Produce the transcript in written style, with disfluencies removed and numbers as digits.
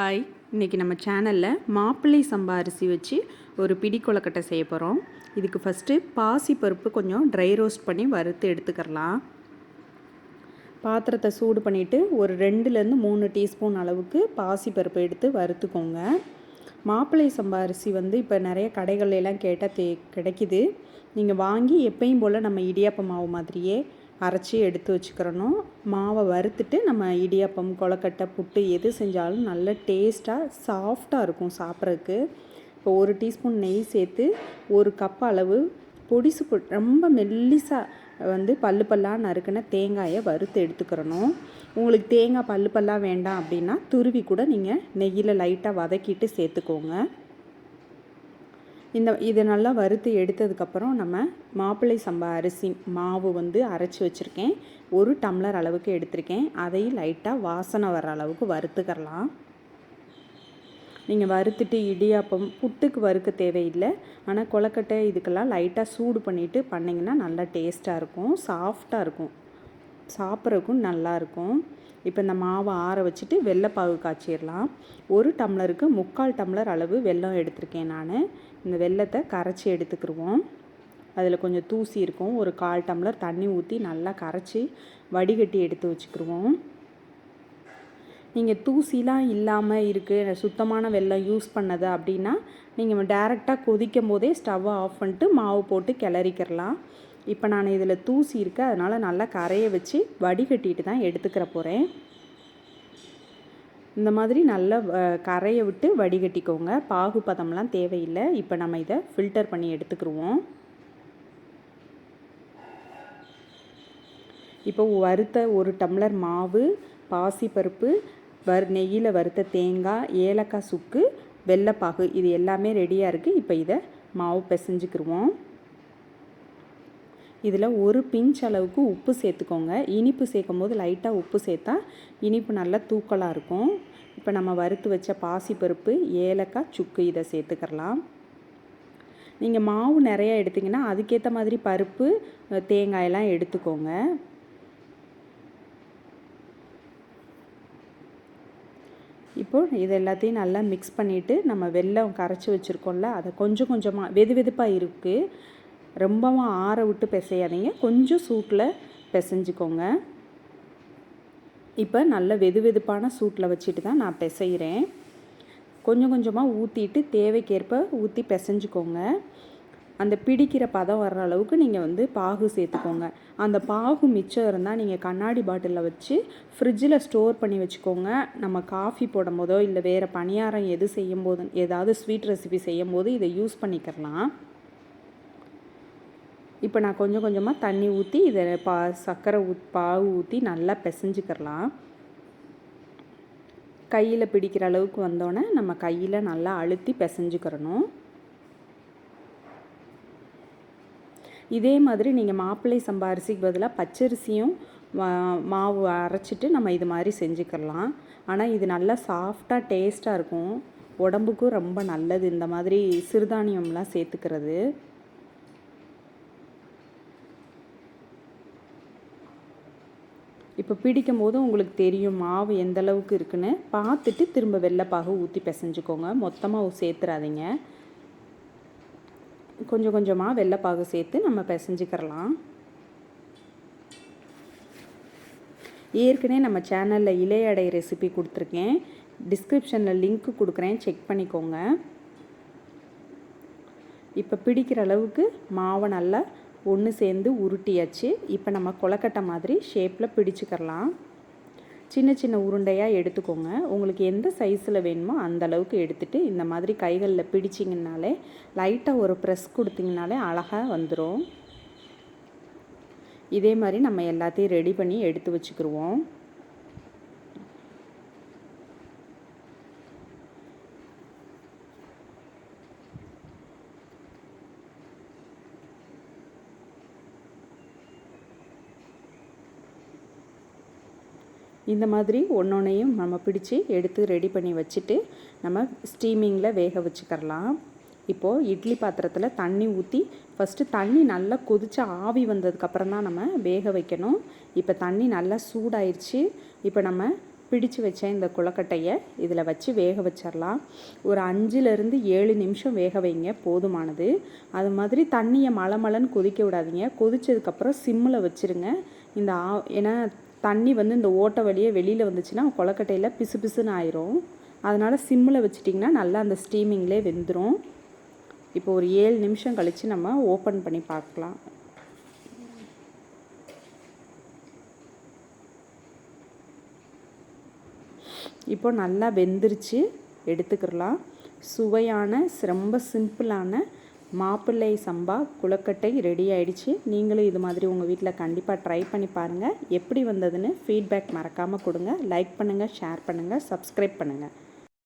Hi, இன்றைக்கி நம்ம சேனலில் மாப்பிள்ளை சம்பா அரிசி வச்சு ஒரு பிடி கொழுக்கட்டை செய்ய போகிறோம். இதுக்கு ஃபஸ்ட்டு பாசி பருப்பு கொஞ்சம் ட்ரை ரோஸ்ட் பண்ணி வறுத்து எடுத்துக்கிறலாம். பாத்திரத்தை சூடு பண்ணிவிட்டு ஒரு 2-3 டீஸ்பூன் அளவுக்கு பாசி பருப்பு எடுத்து வறுத்துக்கோங்க. மாப்பிள்ளை சம்பா அரிசி இப்போ நிறைய கடைகள்லாம் கேட்டால் கிடைக்கிது. நீங்கள் வாங்கி எப்பயும் போல் நம்ம இடியாப்ப மாவு மாதிரியே அரைச்சி எடுத்து வச்சுக்கிறணும். மாவை வறுத்துட்டு நம்ம இடியாப்பம், கொழுக்கட்டை, புட்டு எது செஞ்சாலும் நல்ல டேஸ்ட்டாக சாஃப்டாக இருக்கும் சாப்பிட்றதுக்கு. இப்போ 1 டீஸ்பூன் நெய் சேர்த்து 1 கப் அளவு பொடிசு ரொம்ப மெல்லிசாக பல்லு பல்லாக நறுக்கின தேங்காயை வறுத்து எடுத்துக்கிறணும். உங்களுக்கு தேங்காய் பல்லு பல்லாக வேண்டாம் அப்படின்னா துருவி கூட நீங்கள் நெய்யில் லைட்டாக வதக்கிட்டு சேர்த்துக்கோங்க. இதை நல்லா வறுத்து எடுத்ததுக்கப்புறம் நம்ம மாப்பிள்ளை சம்பா அரிசி மாவு அரைச்சி வச்சுருக்கேன். 1 டம்ளர் அளவுக்கு எடுத்திருக்கேன். அதையும் லைட்டாக வாசனை வர அளவுக்கு வறுத்துக்கலாம். நீங்கள் வறுத்துட்டு இடியாப்பம், புட்டுக்கு வறுக்க தேவையில்லை. ஆனால் கொழுக்கட்டை இதுக்கெல்லாம் லைட்டாக சூடு பண்ணிவிட்டு பண்ணிங்கன்னா நல்லா டேஸ்ட்டாக இருக்கும், சாஃப்டாக இருக்கும், சாப்பிட்றதுக்கும் நல்லாயிருக்கும். இப்போ இந்த மாவை ஆற வச்சுட்டு வெள்ளைப்பாகு காய்ச்சிடலாம். 1 டம்ளருக்கு 3/4 டம்ளர் அளவு வெல்லம் எடுத்திருக்கேன் நான். இந்த வெல்லத்தை கரைச்சி எடுத்துக்கிடுவோம். அதில் கொஞ்சம் தூசி இருக்கும். ஒரு 1/4 டம்ளர் தண்ணி ஊற்றி நல்லா கரைச்சி வடிகட்டி எடுத்து வச்சுக்கிடுவோம். நீங்கள் தூசிலாம் இல்லாமல் இருக்குது, சுத்தமான வெல்லம் யூஸ் பண்ணது அப்படின்னா நீங்கள் டேரெக்டாக கொதிக்கும் போதே ஸ்டவ்வை ஆஃப் பண்ணிட்டு மாவு போட்டு கிளறிக்கிறலாம். இப்போ நான் இதில் தூசி இருக்குது, அதனால் நல்லா கரைய வச்சு வடிகட்டிட்டு தான் எடுத்துக்கிற போகிறேன். இந்த மாதிரி நல்லா கரையை விட்டு வடிகட்டிக்கோங்க. பாகு பதம்லாம் தேவையில்லை. இப்போ நம்ம இதை ஃபில்டர் பண்ணி எடுத்துக்கிடுவோம். இப்போ வறுத்த 1 டம்ளர் மாவு, பாசிப்பருப்பு, நெய்யில் வறுத்த தேங்காய், ஏலக்காய் சுக்கு, வெள்ளைப்பாகு இது எல்லாமே ரெடியாக இருக்குது. இப்போ இதை மாவு பிசைஞ்சுக்கிடுவோம். இதில் 1 பிஞ்ச் அளவுக்கு உப்பு சேர்த்துக்கோங்க. இனிப்பு சேர்க்கும் போது லைட்டாக உப்பு சேர்த்தா இனிப்பு நல்லா தூக்கலாக இருக்கும். இப்போ நம்ம வறுத்து வச்ச பாசிப்பருப்பு, ஏலக்காய், சுக்கு இதை சேர்த்துக்கலாம். நீங்கள் மாவு நிறையா எடுத்திங்கன்னா அதுக்கேற்ற மாதிரி பருப்பு, தேங்காயெல்லாம் எடுத்துக்கோங்க. இப்போது இது எல்லாத்தையும் நல்லா மிக்ஸ் பண்ணிவிட்டு நம்ம வெல்லம் கரைச்சி வச்சுருக்கோம்ல, அதை கொஞ்சம் கொஞ்சமாக வெதுப்பாக இருக்குது, ரொம்பவும் ஆற விட்டு பிசையாதீங்க, கொஞ்சம் சூட்டில் பிசைஞ்சிக்கோங்க. இப்போ நல்ல வெதுப்பான சூட்டில் வச்சுட்டு தான் நான் பிசைகிறேன். கொஞ்சம் கொஞ்சமாக ஊற்றிட்டு தேவைக்கேற்ப ஊற்றி பிசைஞ்சிக்கோங்க. அந்த பிடிக்கிற பதம் வர்ற அளவுக்கு நீங்கள் பாகு சேர்த்துக்கோங்க. அந்த பாகு மிச்சம் இருந்தால் நீங்கள் கண்ணாடி பாட்டிலில் வச்சு ஃப்ரிட்ஜில் ஸ்டோர் பண்ணி வச்சுக்கோங்க. நம்ம காஃபி போடும் போதோ இல்லை வேறு பணியாரம் எது செய்யும் போது, ஏதாவது ஸ்வீட் ரெசிபி செய்யும் போது இதை யூஸ் பண்ணிக்கலாம். இப்போ நான் கொஞ்சம் கொஞ்சமாக தண்ணி ஊற்றி இதை சர்க்கரை பாகு ஊற்றி நல்லா பிசைஞ்சிக்கிறலாம். கையில் பிடிக்கிற அளவுக்கு வந்தோடனே நம்ம கையில் நல்லா அழுத்தி பிசைஞ்சிக்கிறணும். இதே மாதிரி நீங்கள் மாப்பிள்ளை சம்பா அரிசிக்கு பதிலாக பச்சரிசியும் மாவு அரைச்சிட்டு நம்ம இது மாதிரி செஞ்சுக்கலாம். ஆனால் இது நல்லா சாஃப்டாக டேஸ்ட்டாக இருக்கும், உடம்புக்கும் ரொம்ப நல்லது இந்த மாதிரி சிறுதானியம்லாம் சேர்த்துக்கிறது. இப்போ பிடிக்கும் போது உங்களுக்கு தெரியும் மாவு எந்த அளவுக்கு இருக்குன்னு பார்த்துட்டு திரும்ப வெள்ளைப்பாகு ஊற்றி பிசைஞ்சுக்கோங்க. மொத்தமாக சேர்த்துறாதீங்க, கொஞ்சம் கொஞ்சமாக வெள்ளைப்பாகு சேர்த்து நம்ம பிசைஞ்சிக்கிறலாம். ஏற்கனவே நம்ம சேனலில் இலையடை ரெசிபி கொடுத்துருக்கேன், டிஸ்கிரிப்ஷனில் லிங்க்கு கொடுக்குறேன், செக் பண்ணிக்கோங்க. இப்போ பிடிக்கிற அளவுக்கு மாவை நல்லா ஒன்று சேர்ந்து உருட்டியாச்சு. இப்போ நம்ம கொழுக்கட்டை மாதிரி ஷேப்பில் பிடிச்சிக்கிறலாம். சின்ன சின்ன உருண்டையாக எடுத்துக்கோங்க. உங்களுக்கு எந்த சைஸில் வேணுமோ அந்த அளவுக்கு எடுத்துகிட்டு இந்த மாதிரி கைகளில் பிடிச்சிங்கனாலே லைட்டாக ஒரு ப்ரெஸ் கொடுத்திங்கனாலே அழகாக வந்துடும். இதே மாதிரி நம்ம எல்லாத்தையும் ரெடி பண்ணி எடுத்து வச்சுக்கிடுவோம். இந்த மாதிரி ஒன்றொன்றையும் நம்ம பிடிச்சி எடுத்து ரெடி பண்ணி வச்சுட்டு நம்ம ஸ்டீமிங்கில் வேக வச்சுக்கிறலாம். இப்போது இட்லி பாத்திரத்தில் தண்ணி ஊற்றி ஃபஸ்ட்டு தண்ணி நல்லா கொதித்து ஆவி வந்ததுக்கப்புறம் தான் நம்ம வேக வைக்கணும். இப்போ தண்ணி நல்லா சூடாயிருச்சு. இப்போ நம்ம பிடிச்சு வச்ச இந்த கொழுக்கட்டையை இதில் வச்சு வேக வச்சிடலாம். ஒரு 5லேருந்து 7 நிமிஷம் வேக வைங்க, போதுமானது. அது மாதிரி தண்ணியை மலமலன்னு கொதிக்க விடாதீங்க. கொதிச்சதுக்கப்புறம் சிம்மில் வச்சுருங்க. ஏன்னா தண்ணி வந்து இந்த ஓட்டை வழியே வெளியில் வந்துச்சுன்னா கொழுக்கட்டையில் பிசு பிசுன்னு ஆயிரும். அதனால் சிம்மில் வச்சிட்டிங்கன்னா நல்லா அந்த ஸ்டீமிங்லேயே வெந்துடும். இப்போ ஒரு 7 நிமிஷம் கழித்து நம்ம ஓப்பன் பண்ணி பார்க்கலாம். இப்போ நல்லா வெந்துருச்சு, எடுத்துக்கிடலாம். சுவையான ரொம்ப சிம்பிளான மாப்பிள்ளை சம்பா கொழுக்கட்டை ரெடி ஆயிடுச்சு. நீங்களும் இது மாதிரி உங்கள் வீட்டில் கண்டிப்பாக ட்ரை பண்ணி பாருங்கள். எப்படி வந்ததுன்னு ஃபீட்பேக் மறக்காமல் கொடுங்க. லைக் பண்ணுங்கள், ஷேர் பண்ணுங்கள், சப்ஸ்கிரைப் பண்ணுங்கள்.